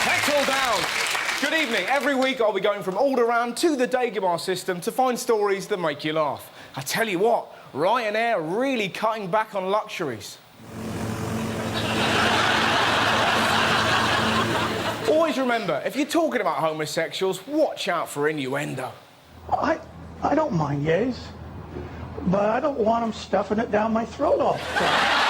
Settle down. Good evening. Every week I'll be going from Alderaan to the Dagomar system to find stories that make you laugh. I tell you what, Ryanair are really cutting back on luxuries. Always remember, if you're talking about homosexuals, watch out for innuendo. I don't mind gays, but I don't want them stuffing it down my throat all the time.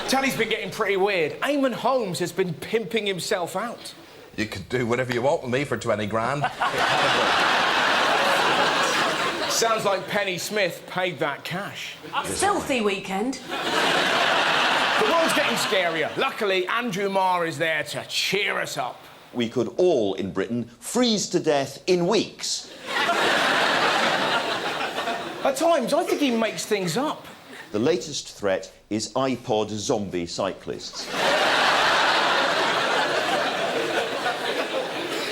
Telly's been getting pretty weird. Eamon Holmes has been pimping himself out. You could do whatever you want with me for 20 grand. Sounds like Penny Smith paid that cash. A filthy weekend. The world's getting scarier. Luckily, Andrew Marr is there to cheer us up. We could all, in Britain, freeze to death in weeks. At times, I think he makes things up. The latest threat is iPod zombie cyclists.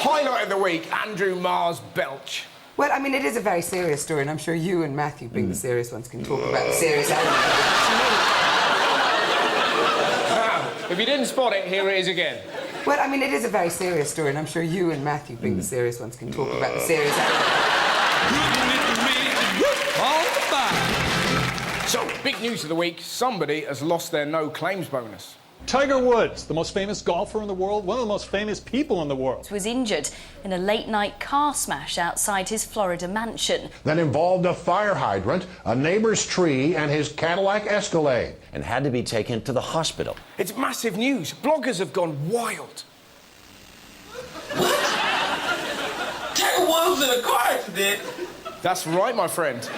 Highlight of the week, Andrew Marr's belch. Well, I mean, it is a very serious story, and I'm sure you and Matthew, being the serious ones, can talk about the serious element of it. Now, if you didn't spot it, here it is again. Well, I mean, it is a very serious story, and I'm sure you and Matthew, being the serious ones, can talk about the serious element. So, big news of the week, somebody has lost their no-claims bonus. Tiger Woods, the most famous golfer in the world, one of the most famous people in the world, was injured in a late-night car smash outside his Florida mansion. That involved a fire hydrant, a neighbor's tree, and his Cadillac Escalade. And had to be taken to the hospital. It's massive news. Bloggers have gone wild. Tiger Woods in a car accident. That's right, my friend.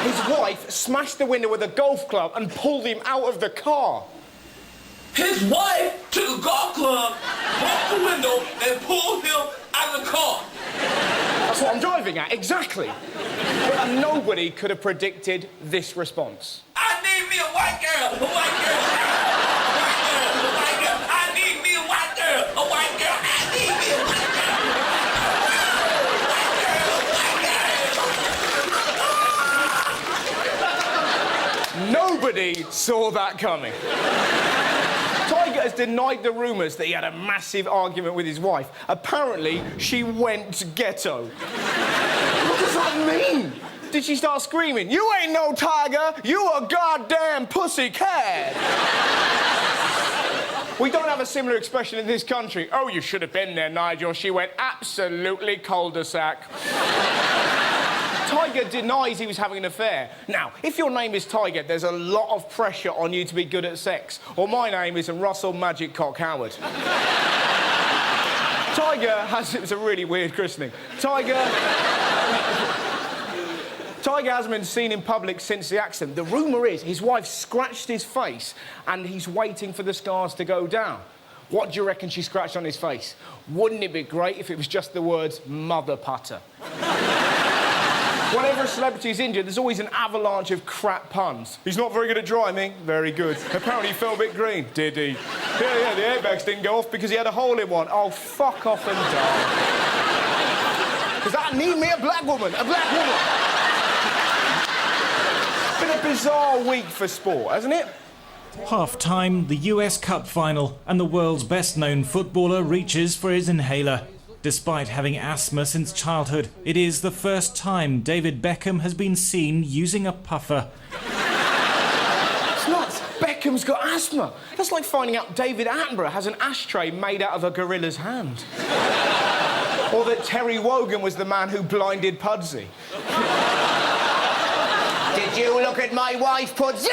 His wife smashed the window with a golf club and pulled him out of the car. His wife took a golf club, broke the window, and pulled him out of the car. That's what I'm driving at, exactly. But nobody could have predicted this response. I need me a white girl, a white girl, a white girl, a white girl. I need me a white girl, a white girl. I need me a white girl. Nobody saw that coming. Tiger has denied the rumours that he had a massive argument with his wife. Apparently, she went ghetto. What does that mean? Did she start screaming, "You ain't no tiger, you a goddamn pussycat"? We don't have a similar expression in this country. "Oh, you should have been there, Nigel." She went absolutely cul-de-sac. Tiger denies he was having an affair. Now, if your name is Tiger, there's a lot of pressure on you to be good at sex. Or my name is Russell Magic Cock Howard. Tiger has... It was a really weird christening. Tiger hasn't been seen in public since the accident. The rumour is his wife scratched his face and he's waiting for the scars to go down. What do you reckon she scratched on his face? Wouldn't it be great if it was just the words "mother putter"? Whenever a celebrity is injured, there's always an avalanche of crap puns. "He's not very good at driving." Very good. "Apparently he fell a bit green." Did he? Yeah, the airbags didn't go off because he had a hole in one. Oh, fuck off and die. Because I need me a black woman. A black woman. Been a bizarre week for sport, hasn't it? Half-time, the US Cup final, and the world's best-known footballer reaches for his inhaler. Despite having asthma since childhood, it is the first time David Beckham has been seen using a puffer. It's nuts. Beckham's got asthma. That's like finding out David Attenborough has an ashtray made out of a gorilla's hand. Or that Terry Wogan was the man who blinded Pudsey. Did you look at my wife, Pudsey?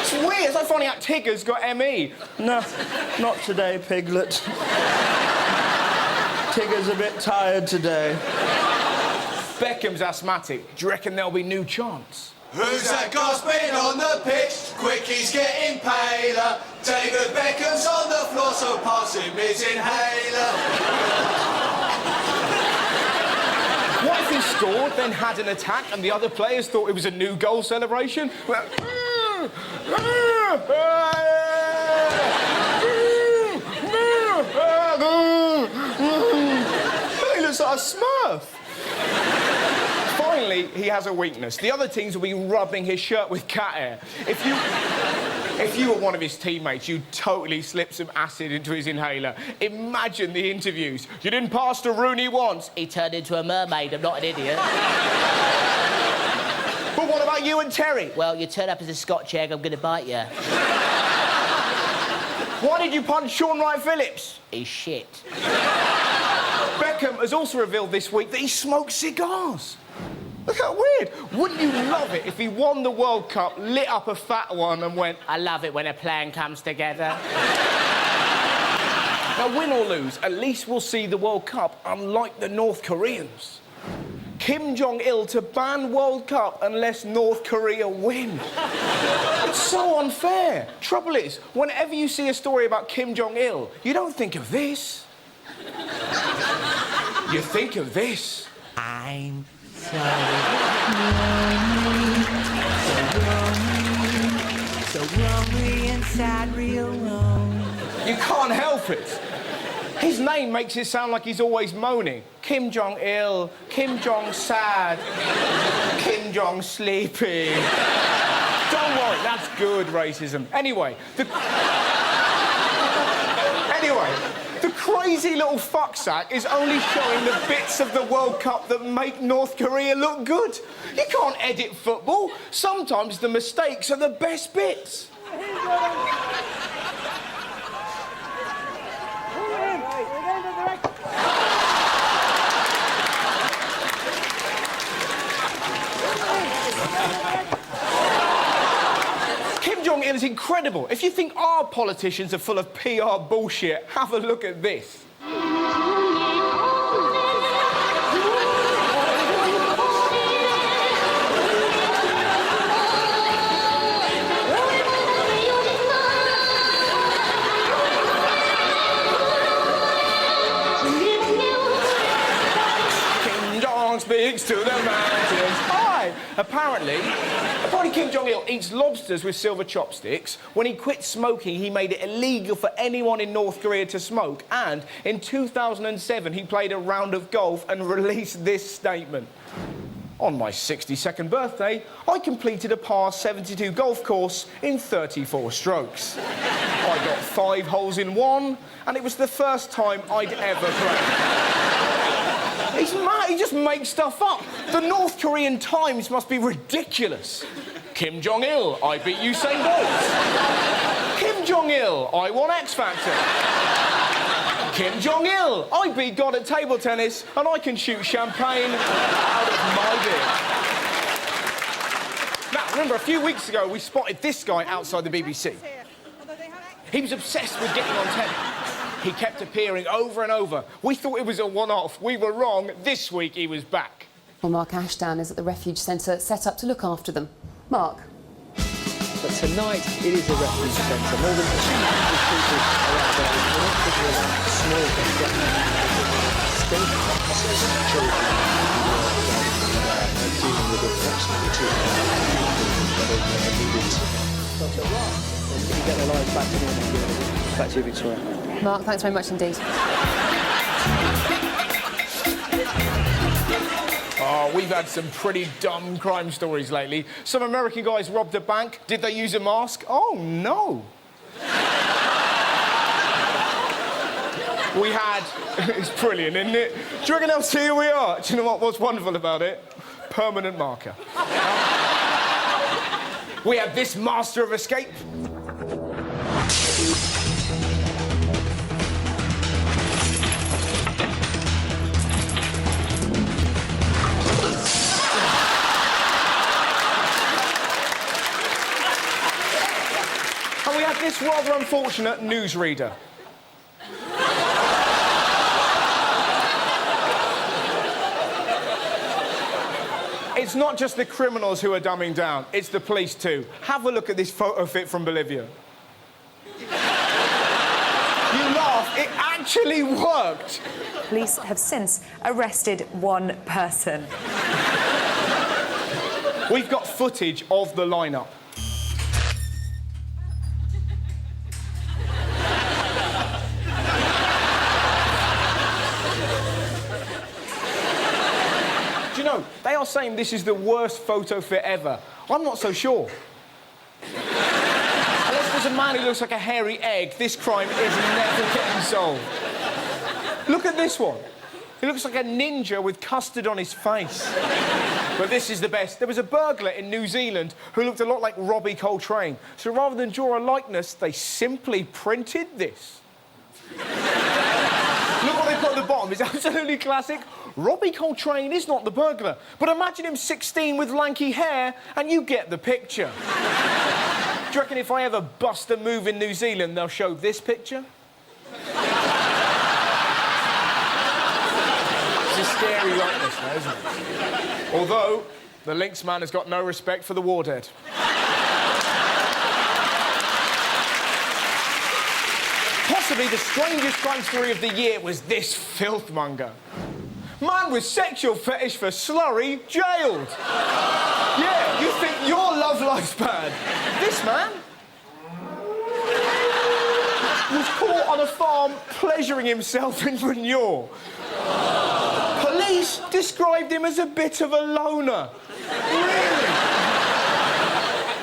It's weird. It's like finding out Tigger's got ME. No, not today, Piglet. Tigger's a bit tired today. Beckham's asthmatic. Do you reckon there'll be new chants? Who's that gasping on the pitch? Quick, he's getting paler. David Beckham's on the floor, so pass him his inhaler. What if he scored, then had an attack, and the other players thought it was a new goal celebration? Well, he looks like a Smurf. Finally, he has a weakness. The other teams will be rubbing his shirt with cat hair. If If you were one of his teammates, you'd totally slip some acid into his inhaler. Imagine the interviews. You didn't pass to Rooney once. He turned into a mermaid. I'm not an idiot. But what about you and Terry? Well, you turn up as a Scotch egg, I'm going to bite you. Why did you punch Sean Wright-Phillips? He's shit. Beckham has also revealed this week that he smokes cigars. Look how weird. Wouldn't you love it if he won the World Cup, lit up a fat one and went, I love it when a plan comes together. Now, win or lose, at least we'll see the World Cup, unlike the North Koreans. Kim Jong-il to ban World Cup unless North Korea win. It's so unfair. Trouble is, whenever you see a story about Kim Jong-il, you don't think of this. You think of this. I'm so lonely inside, real alone. You can't help it. His name makes it sound like he's always moaning. Kim Jong-il, Kim Jong-sad, Kim Jong-sleepy. Don't worry, that's good racism. Anyway, the crazy little fucksack is only showing the bits of the World Cup that make North Korea look good. You can't edit football. Sometimes the mistakes are the best bits. Kim Jong-il is incredible. If you think our politicians are full of PR bullshit, have a look at this. Kim Jong speaks to the mountains. Hi! Apparently Kim Jong-il eats lobsters with silver chopsticks. When he quit smoking, he made it illegal for anyone in North Korea to smoke. And in 2007, he played a round of golf and released this statement. On my 62nd birthday, I completed a par 72 golf course in 34 strokes. I got 5 holes in one, and it was the first time I'd ever played. He's mad, he just makes stuff up. The North Korean Times must be ridiculous. Kim Jong-il, I beat Usain Bolt. Kim Jong-il, I won X Factor. Kim Jong-il, I beat God at table tennis, and I can shoot champagne out of my beard. Now, remember, a few weeks ago, we spotted this guy outside the BBC. He was obsessed with getting on telly. He kept appearing over and over. We thought it was a one-off. We were wrong. This week, he was back. Well, Mark Ashdown is at the refuge centre set up to look after them. Mark. But tonight, it is a refuge centre. More than 200 people are out there. We're not thinking about small things like state officers and children dealing with approximately 200 people that are needed. Can you get their lives back to normal? Back to you, Victoria. Mark, thanks very much indeed. Oh, we've had some pretty dumb crime stories lately. Some American guys robbed a bank. Did they use a mask? Oh, no. We had... It's brilliant, isn't it? Do you reckon they'll see who we are? Do you know what's wonderful about it? Permanent marker. We had this master of escape. This rather unfortunate newsreader. It's not just the criminals who are dumbing down, it's the police too. Have a look at this photo fit from Bolivia. You laugh, it actually worked. Police have since arrested one person. We've got footage of the lineup. You know, they are saying this is the worst photo fit ever. I'm not so sure. Let's man who looks like a hairy egg, this crime is never getting solved. Look at this one. He looks like a ninja with custard on his face. But this is the best. There was a burglar in New Zealand who looked a lot like Robbie Coltrane. So rather than draw a likeness, they simply printed this. Look what they put at the bottom. It's absolutely classic. Robbie Coltrane is not the burglar. But imagine him 16 with lanky hair, and you get the picture. Do you reckon if I ever bust a move in New Zealand, they'll show this picture? It's a scary likeness now, isn't it? Although, the Lynx man has got no respect for the war dead. Possibly the strangest crime story of the year was this filthmonger. Man with sexual fetish for slurry jailed. Yeah, you think your love life's bad. This man was caught on a farm pleasuring himself in manure. Police described him as a bit of a loner. Really?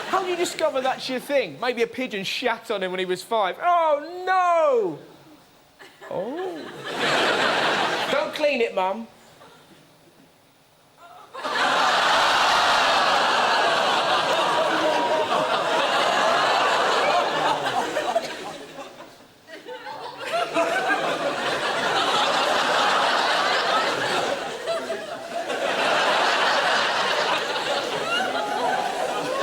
How do you discover that's your thing? Maybe a pigeon shat on him when he was 5. Oh, no! Oh. Don't clean it, Mum.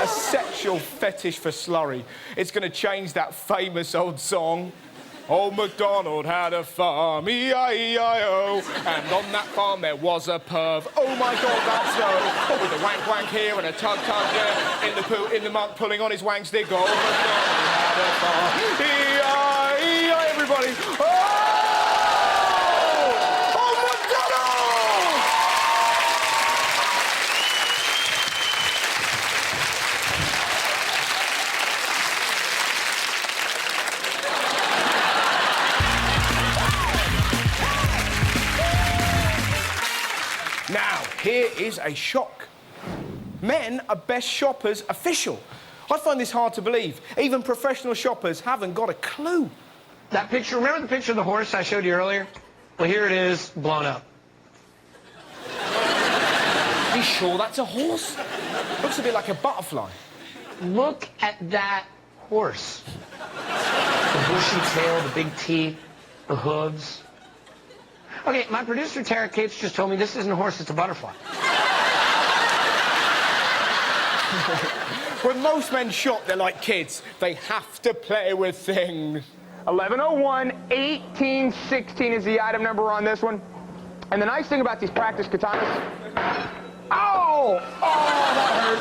A sexual fetish for slurry. It's going to change that famous old song. Old MacDonald had a farm, E-I-E-I-O, and on that farm there was a perv. Oh my God, that's so. Oh, with a wank wank here and a tug tug there, in the muck pulling on his wank stick. Old MacDonald had a farm, E-I-E-I, everybody. Oh! Old MacDonald! Now, here is a shock. Men are best shoppers official. I find this hard to believe. Even professional shoppers haven't got a clue. That picture, remember the picture of the horse I showed you earlier? Well, here it is, blown up. Are you sure that's a horse? Looks a bit like a butterfly. Look at that horse. The bushy tail, the big teeth, the hooves. Okay, my producer, Tara Cates, just told me this isn't a horse, it's a butterfly. When most men shop, they're like kids. They have to play with things. 1101-1816 is the item number on this one. And the nice thing about these practice katanas... Oh! Oh, that hurt.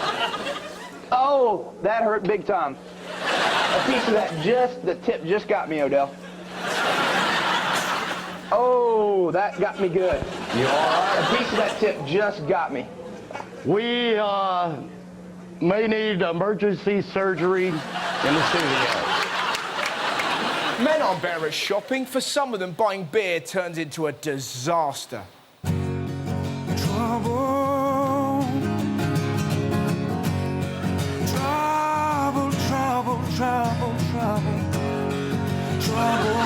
Oh, that hurt big time. A piece of that the tip just got me, Odell. Oh, that got me good. You all right? A piece of that tip just got me. We may need emergency surgery in the studio. Men aren't better at shopping. For some of them, buying beer turns into a disaster. Trouble, trouble, trouble, trouble, trouble, trouble,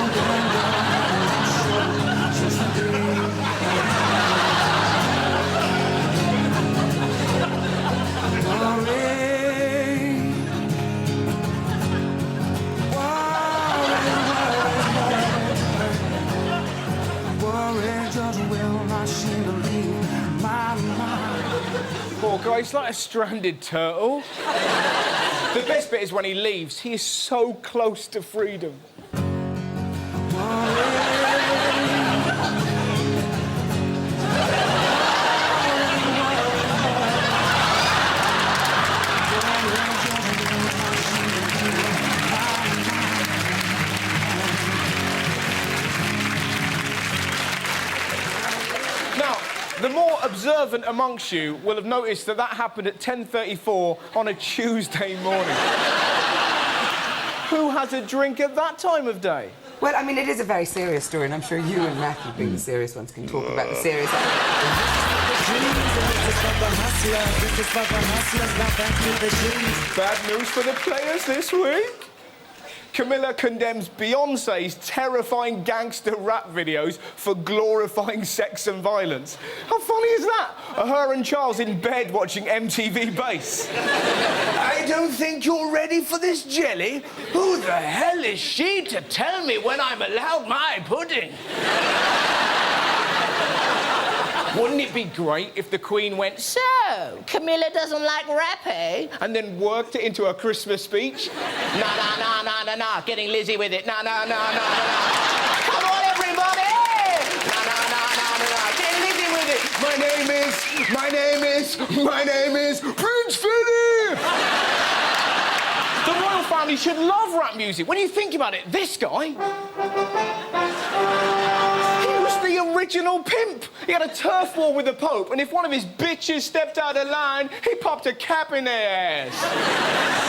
Poor guy, he's like a stranded turtle. The best bit is when he leaves. He is so close to freedom. Now, the more observant amongst you will have noticed that that happened at 10:34 on a Tuesday morning. Who has a drink at that time of day? Well, I mean, it is a very serious story, and I'm sure you and Matthew, being the serious ones, can talk about the serious Bad news for the players this week. Camilla condemns Beyonce's terrifying gangster rap videos for glorifying sex and violence. How funny is that? Her and Charles in bed watching MTV Base. I don't think you're ready for this jelly. Who the hell is she to tell me when I'm allowed my pudding? Wouldn't it be great if the Queen went, "So, Camilla doesn't like rap, eh?" and then worked it into a Christmas speech? Nah, getting Lizzie with it. Nah. Come on, everybody! Nah, getting Lizzie with it. My name is Prince Philip! The royal family should love rap music. When you think about it, this guy... the original pimp. He had a turf war with the Pope, and if one of his bitches stepped out of line, he popped a cap in their ass.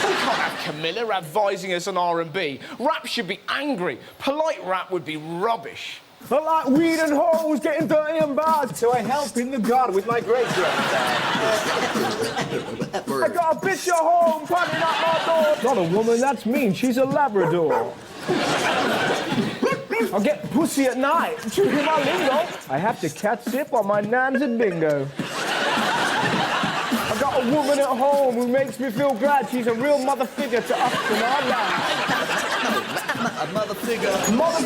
We can't have Camilla advising us on R&B. Rap should be angry. Polite rap would be rubbish. I like weed and hoes, getting dirty and bad, so I help in the garden with my great-granddad. I got a bitch at home, panting at my door. Not a woman, that's mean, she's a Labrador. I'll get pussy at night. Did you hear my lingo? I have to cat sip on my nans and bingo. I got a woman at home who makes me feel glad. She's a real mother figure to us in our lives. Mother figure, yeah. Mother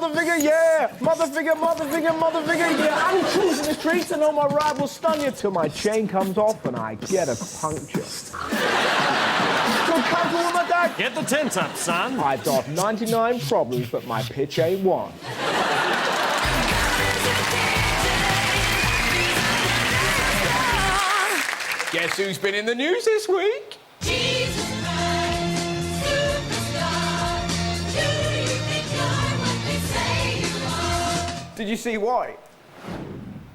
figure, yeah. I'm cruising the streets and all my rivals stun you till my chain comes off and I get a puncture. Get the tent up, son. I've got 99 problems, but my pitch ain't one. Guess who's been in the news this week? Jesus Christ, superstar. Do you think you're what they say you are? Did you see why?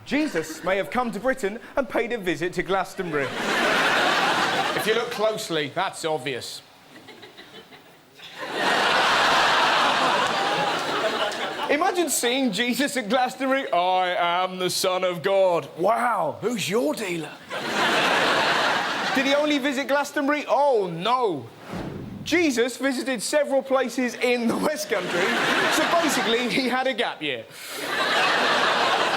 Jesus may have come to Britain and paid a visit to Glastonbury. If you look closely, that's obvious. Imagine seeing Jesus at Glastonbury. I am the Son of God. Wow, who's your dealer? Did he only visit Glastonbury? Oh, no. Jesus visited several places in the West Country, so basically he had a gap year.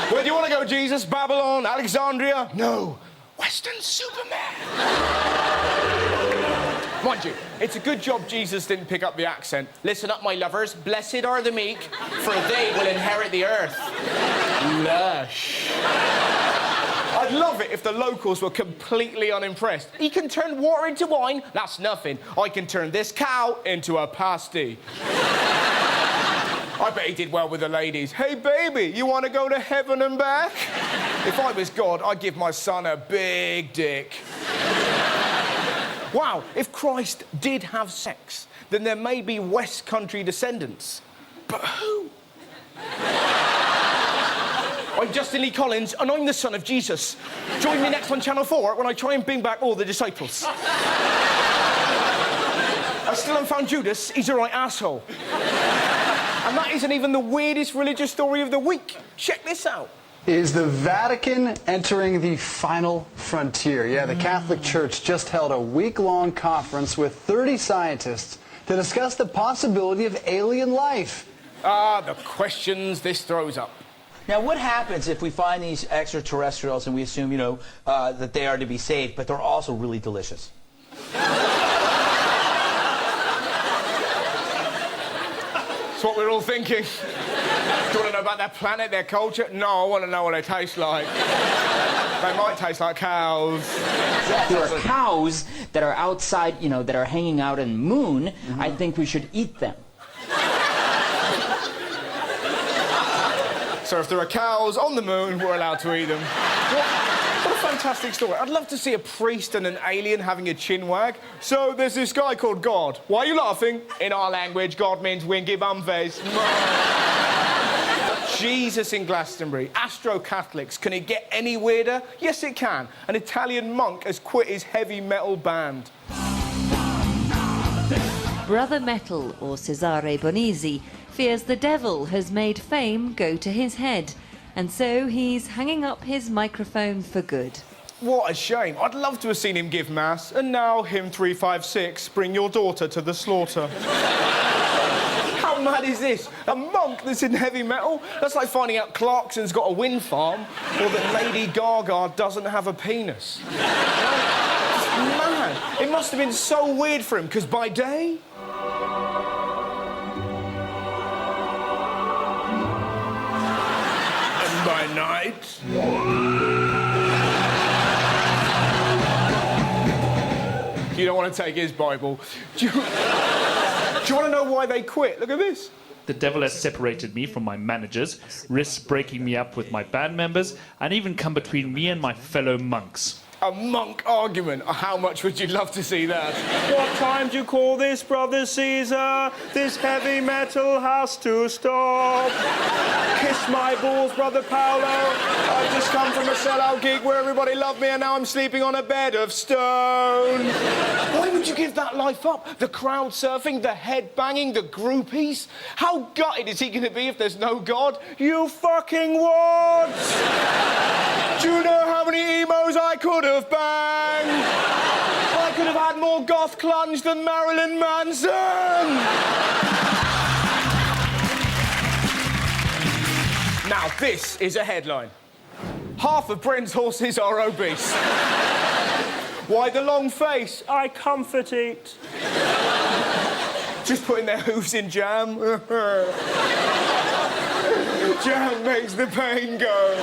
Where do you want to go, Jesus? Babylon? Alexandria? No. Western Superman. Mind you, it's a good job Jesus didn't pick up the accent. Listen up, my lovers. Blessed are the meek, for they will inherit the earth. Lush. I'd love it if the locals were completely unimpressed. He can turn water into wine. That's nothing. I can turn this cow into a pasty. I bet he did well with the ladies. Hey, baby, you want to go to heaven and back? If I was God, I'd give my son a big dick. Wow, if Christ did have sex, then there may be West Country descendants. But who? I'm Justin Lee Collins, and I'm the son of Jesus. Join me next on Channel 4 when I try and bring back all the disciples. I still haven't found Judas. He's a right asshole. And that isn't even the weirdest religious story of the week. Check this out. Is the Vatican entering the final frontier? Yeah, the Catholic Church just held a week-long conference with 30 scientists to discuss the possibility of alien life. The questions this throws up. Now, what happens if we find these extraterrestrials and we assume, that they are to be saved, but they're also really delicious? That's what we're all thinking. Do you want to know about their planet, their culture? No, I want to know what they taste like. They might taste like cows. There are cows that are outside, that are hanging out in the moon. I think we should eat them. So if there are cows on the moon, we're allowed to eat them. What a fantastic story. I'd love to see a priest and an alien having a chinwag. So there's this guy called God. Why are you laughing? In our language, God means winky bum face. Jesus in Glastonbury. Astro-Catholics. Can it get any weirder? Yes, it can. An Italian monk has quit his heavy metal band. Brother Metal, or Cesare Bonizzi, fears the devil has made fame go to his head, and so he's hanging up his microphone for good. What a shame. I'd love to have seen him give mass. And now, hymn 356, bring your daughter to the slaughter. How mad is this? A monk that's in heavy metal? That's like finding out Clarkson's got a wind farm or that Lady Gaga doesn't have a penis. It's mad. It must have been so weird for him, because by day... and by night... You don't want to take his Bible. Do you want to know why they quit? Look at this. The devil has separated me from my managers, risked breaking me up with my band members, and even come between me and my fellow monks. A monk argument. How much would you love to see that? What time do you call this, Brother Caesar? This heavy metal has to stop. Kiss my balls, Brother Paolo. I've just come from a sellout gig where everybody loved me and now I'm sleeping on a bed of stone. Why would you give that life up? The crowd surfing, the head banging, the groupies? How gutted is he going to be if there's no God? You fucking what? Do you know how many emos I could have banged? I could have had more goth clunge than Marilyn Manson! Now, this is a headline. Half of Brent's horses are obese. Why the long face? I comfort eat. Just putting their hooves in jam. Jam makes the pain go.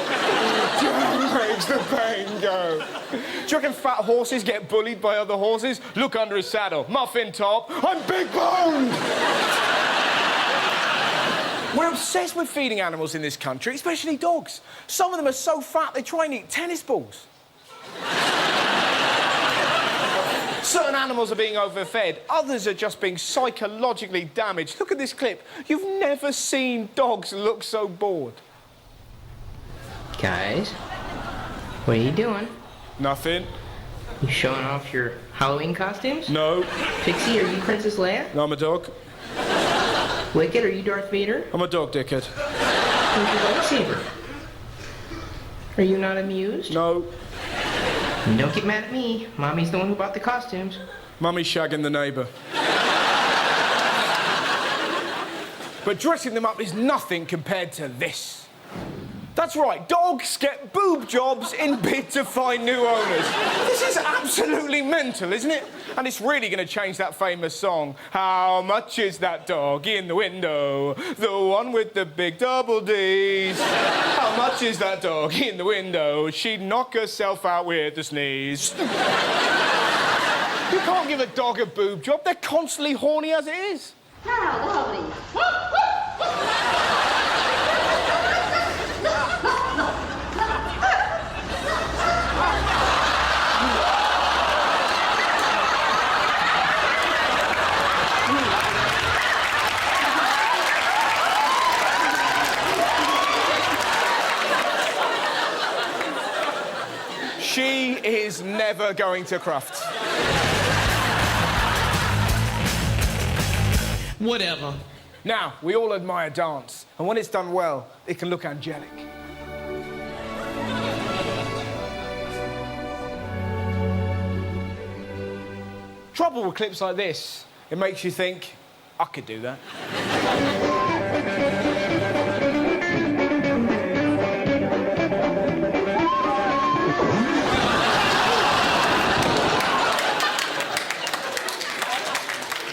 Jam makes the pain go. Do you reckon fat horses get bullied by other horses? Look under his saddle. Muffin top. I'm big boned! We're obsessed with feeding animals in this country, especially dogs. Some of them are so fat they try and eat tennis balls. Certain animals are being overfed, others are just being psychologically damaged. Look at this clip. You've never seen dogs look so bored. Guys, what are you doing? Nothing. You showing off your Halloween costumes? No. Pixie, are you Princess Leia? No, I'm a dog. Wicked, are you Darth Vader? I'm a dog, dickhead. Where's your lightsaber? Are you not amused? No. Don't get mad at me. Mommy's the one who bought the costumes. Mummy's shagging the neighbour. But dressing them up is nothing compared to this. That's right, dogs get boob jobs in bid to find new owners. This is absolutely mental, isn't it? And it's really going to change that famous song, How much is that dog in the window? The one with the big double D's. How much is that dog in the window? She'd knock herself out with the sneeze. You can't give a dog a boob job. They're constantly horny as it is. How lovely. She is never going to Crufts. Whatever. Now, we all admire dance, and when it's done well, it can look angelic. Trouble with clips like this, it makes you think, I could do that.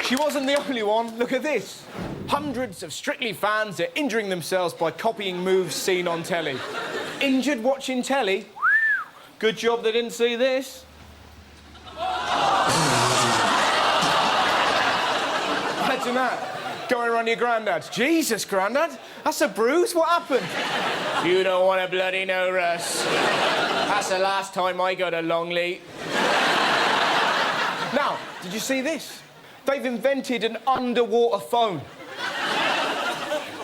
She wasn't the only one. Look at this. Hundreds of Strictly fans are injuring themselves by copying moves seen on telly. Injured watching telly? Good job they didn't see this. Imagine that. Going around your granddad. Jesus, Grandad, that's a bruise? What happened? You don't want to bloody know, Russ. That's the last time I got a long lead. Now, did you see this? They've invented an underwater phone.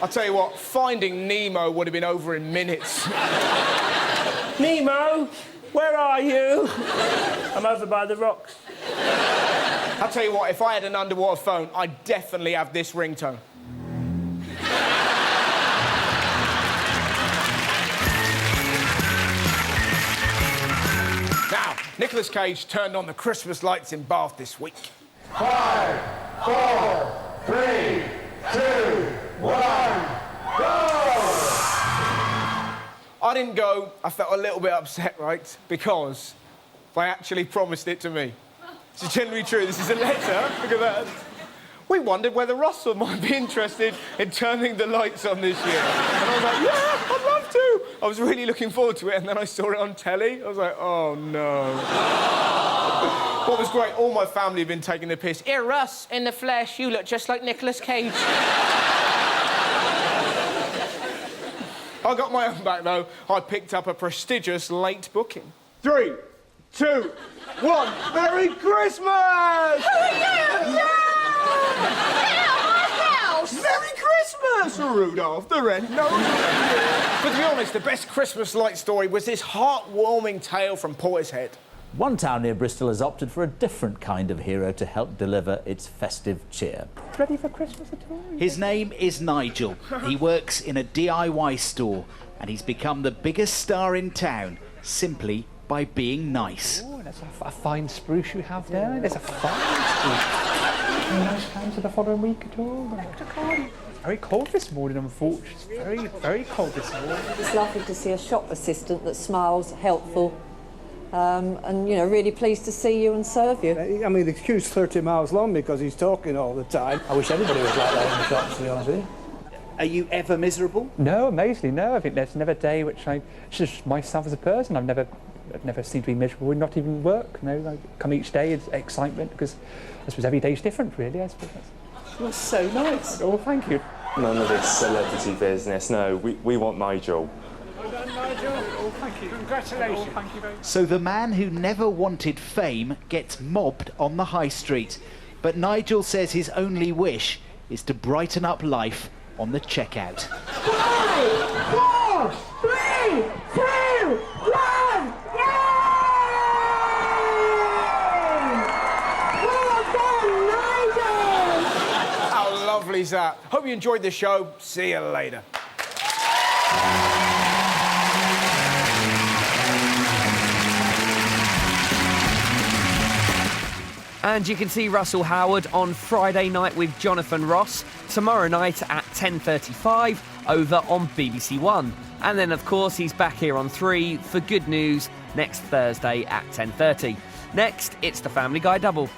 I'll tell you what, finding Nemo would have been over in minutes. Nemo, where are you? I'm over by the rocks. I'll tell you what, if I had an underwater phone, I'd definitely have this ringtone. Now, Nicolas Cage turned on the Christmas lights in Bath this week. 5, 4, 3, 2, 1, go! I didn't go. I felt a little bit upset, right? Because they actually promised it to me. It's genuinely true. This is a letter. Look at that. We wondered whether Russell might be interested in turning the lights on this year. And I was like, yeah, I'd love to. I was really looking forward to it, and then I saw it on telly. I was like, oh, no. What was great, all my family had been taking the piss. Here, Russ, in the flesh, you look just like Nicolas Cage. I got my own back, though. I picked up a prestigious late booking. 3, 2, 1, Merry Christmas! Merry Christmas, Rudolph the Red-Nosed Reindeer. But to be honest, the best Christmas light story was this heartwarming tale from Portishead. One town near Bristol has opted for a different kind of hero to help deliver its festive cheer. Ready for Christmas at all? His name is Nigel. He works in a DIY store and he's become the biggest star in town simply by being nice. Oh, that's a fine spruce you have there. There's a fine spruce. Any nice plans for the following week at all? It's very cold this morning, unfortunately. It's very, very cold this morning. It's lovely to see a shop assistant that smiles, helpful, and, you know, really pleased to see you and serve you. I mean, the queue's 30 miles long because he's talking all the time. I wish everybody was like that in the shops, to be honest with you. Are you ever miserable? No, amazingly, no. I think there's never a day which it's just myself as a person. I've never seemed to be miserable, not even work. You know, I come each day, it's excitement, because I suppose every day's different, really. I suppose You're so nice. Oh, thank you. None of this celebrity business. No, we want Nigel. Well done, Nigel. Oh, thank you. Congratulations. Oh, thank you very much. So the man who never wanted fame gets mobbed on the high street. But Nigel says his only wish is to brighten up life on the checkout. 5, 4, 3, 2, 1, How lovely is that? Hope you enjoyed the show. See you later. And you can see Russell Howard on Friday night with Jonathan Ross, tomorrow night at 10:35 over on BBC One. And then, of course, he's back here on 3 for Good News next Thursday at 10:30. Next, it's the Family Guy Double.